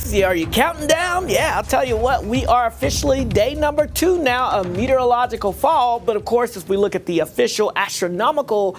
days? Yeah, are you counting down? Yeah, I'll tell you what, we are officially day number 2 now of meteorological fall. But of course, as we look at the official astronomical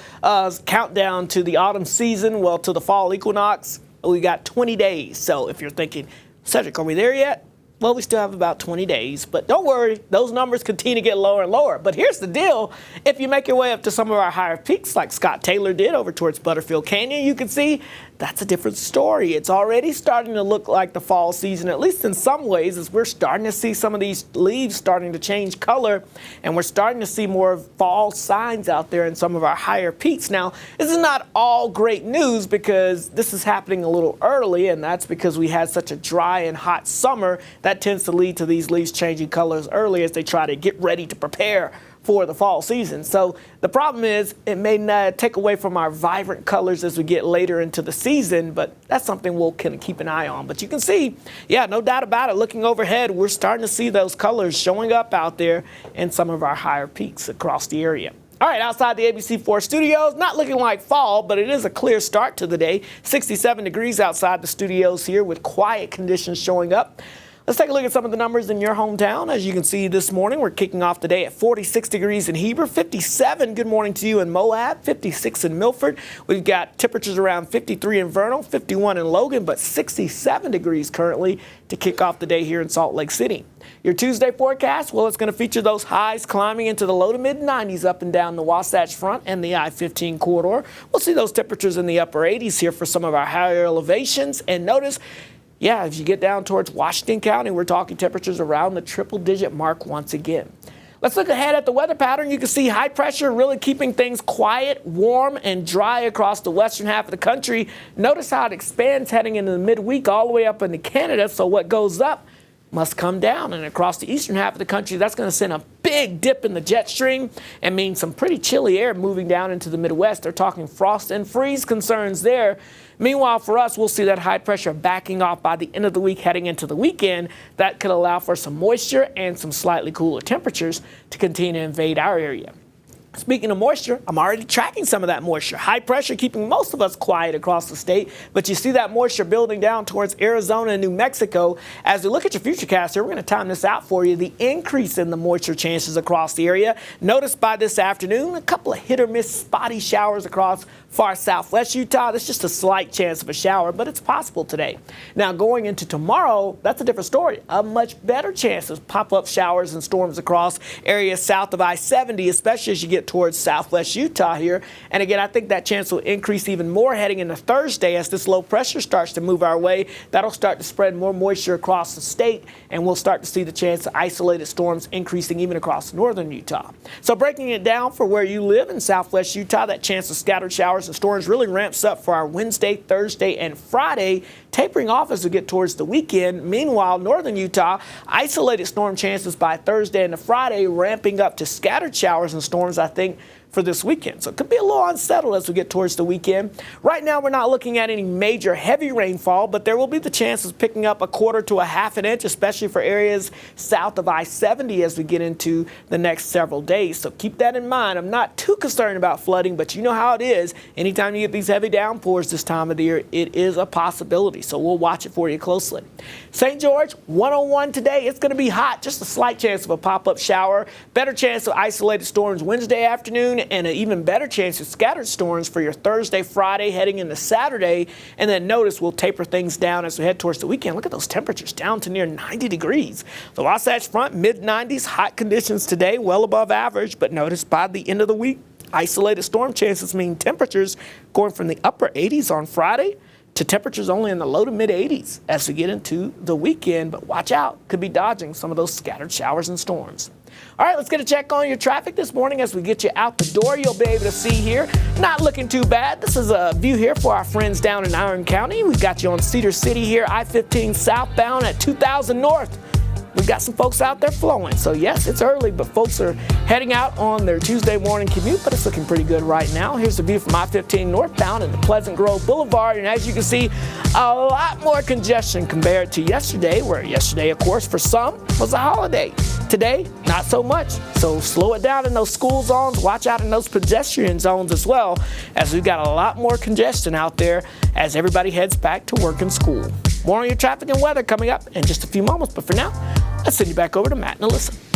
countdown to the autumn season, well, to the fall equinox, we got 20 days. So if you're thinking, Cedric, are we there yet? Well, we still have about 20 days, but don't worry, those numbers continue to get lower and lower. But here's the deal. If you make your way up to some of our higher peaks, like Scott Taylor did over towards Butterfield Canyon, you can see that's a different story. It's already starting to look like the fall season, at least in some ways, as we're starting to see some of these leaves starting to change color, and we're starting to see more fall signs out there in some of our higher peaks. Now, this is not all great news because this is happening a little early, and that's because we had such a dry and hot summer. That tends to lead to these leaves changing colors early as they try to get ready to prepare for the fall season. So the problem is it may not take away from our vibrant colors as we get later into the season, but that's something we'll kind of keep an eye on. But you can see, yeah, no doubt about it, looking overhead, we're starting to see those colors showing up out there in some of our higher peaks across the area. All right, outside the ABC4 studios, not looking like fall, but it is a clear start to the day. 67 degrees outside the studios here with quiet conditions showing up. Let's take a look at some of the numbers in your hometown. As you can see this morning, we're kicking off the day at 46 degrees in Heber, 57, good morning to you in Moab, 56 in Milford. We've got temperatures around 53 in Vernal, 51 in Logan, but 67 degrees currently to kick off the day here in Salt Lake City. Your Tuesday forecast, well, it's going to feature those highs climbing into the low to mid 90s up and down the Wasatch Front and the I-15 corridor. We'll see those temperatures in the upper 80s here for some of our higher elevations. And notice, yeah, if you get down towards Washington County, we're talking temperatures around the triple-digit mark once again. Let's look ahead at the weather pattern. You can see high pressure really keeping things quiet, warm, and dry across the western half of the country. Notice how it expands heading into the midweek all the way up into Canada. So what goes up must come down. And across the eastern half of the country, that's going to send a big dip in the jet stream and mean some pretty chilly air moving down into the Midwest. They're talking frost and freeze concerns there. Meanwhile, for us, we'll see that high pressure backing off by the end of the week heading into the weekend. That could allow for some moisture and some slightly cooler temperatures to continue to invade our area. Speaking of moisture, I'm already tracking some of that moisture. High pressure keeping most of us quiet across the state, but you see that moisture building down towards Arizona and New Mexico. As we look at your futurecast here, we're going to time this out for you. The increase in the moisture chances across the area. Notice by this afternoon, a couple of hit or miss spotty showers across far southwest Utah. That's just a slight chance of a shower, but it's possible today. Now going into tomorrow, that's a different story. A much better chance of pop-up showers and storms across areas south of I-70, especially as you get towards southwest Utah here. And again, I think that chance will increase even more heading into Thursday as this low pressure starts to move our way. That'll start to spread more moisture across the state, and we'll start to see the chance of isolated storms increasing even across northern Utah. So breaking it down for where you live in southwest Utah, that chance of scattered showers and storms really ramps up for our Wednesday, Thursday, and Friday, tapering off as we get towards the weekend. Meanwhile, northern Utah, isolated storm chances by Thursday and Friday, ramping up to scattered showers and storms, I think, for this weekend. So it could be a little unsettled as we get towards the weekend. Right now, we're not looking at any major heavy rainfall, but there will be the chance of picking up a quarter to a half an inch, especially for areas south of I-70 as we get into the next several days. So keep that in mind. I'm not too concerned about flooding, but you know how it is. Anytime you get these heavy downpours this time of the year, it is a possibility. So we'll watch it for you closely. St. George, 101 today. It's going to be hot. Just a slight chance of a pop-up shower. Better chance of isolated storms Wednesday afternoon, and an even better chance of scattered storms for your Thursday, Friday, heading into Saturday. And then notice we'll taper things down as we head towards the weekend. Look at those temperatures down to near 90 degrees. The Wasatch Front, mid-90s, hot conditions today, well above average. But notice by the end of the week, isolated storm chances mean temperatures going from the upper 80s on Friday to temperatures only in the low to mid 80s as we get into the weekend. But watch out, could be dodging some of those scattered showers and storms. All right, let's get a check on your traffic this morning as we get you out the door. You'll be able to see here, not looking too bad. This is a view here for our friends down in Iron County. We've got you on Cedar City here, I-15 southbound at 2000 North. We've got some folks out there flowing. So yes, it's early, but folks are heading out on their Tuesday morning commute, but it's looking pretty good right now. Here's the view from I-15 northbound into Pleasant Grove Boulevard. And as you can see, a lot more congestion compared to yesterday, where yesterday, of course, for some was a holiday. Today, not so much. So slow it down in those school zones. Watch out in those pedestrian zones as well, as we've got a lot more congestion out there as everybody heads back to work and school. More on your traffic and weather coming up in just a few moments. But for now, let's send you back over to Matt and Alyssa.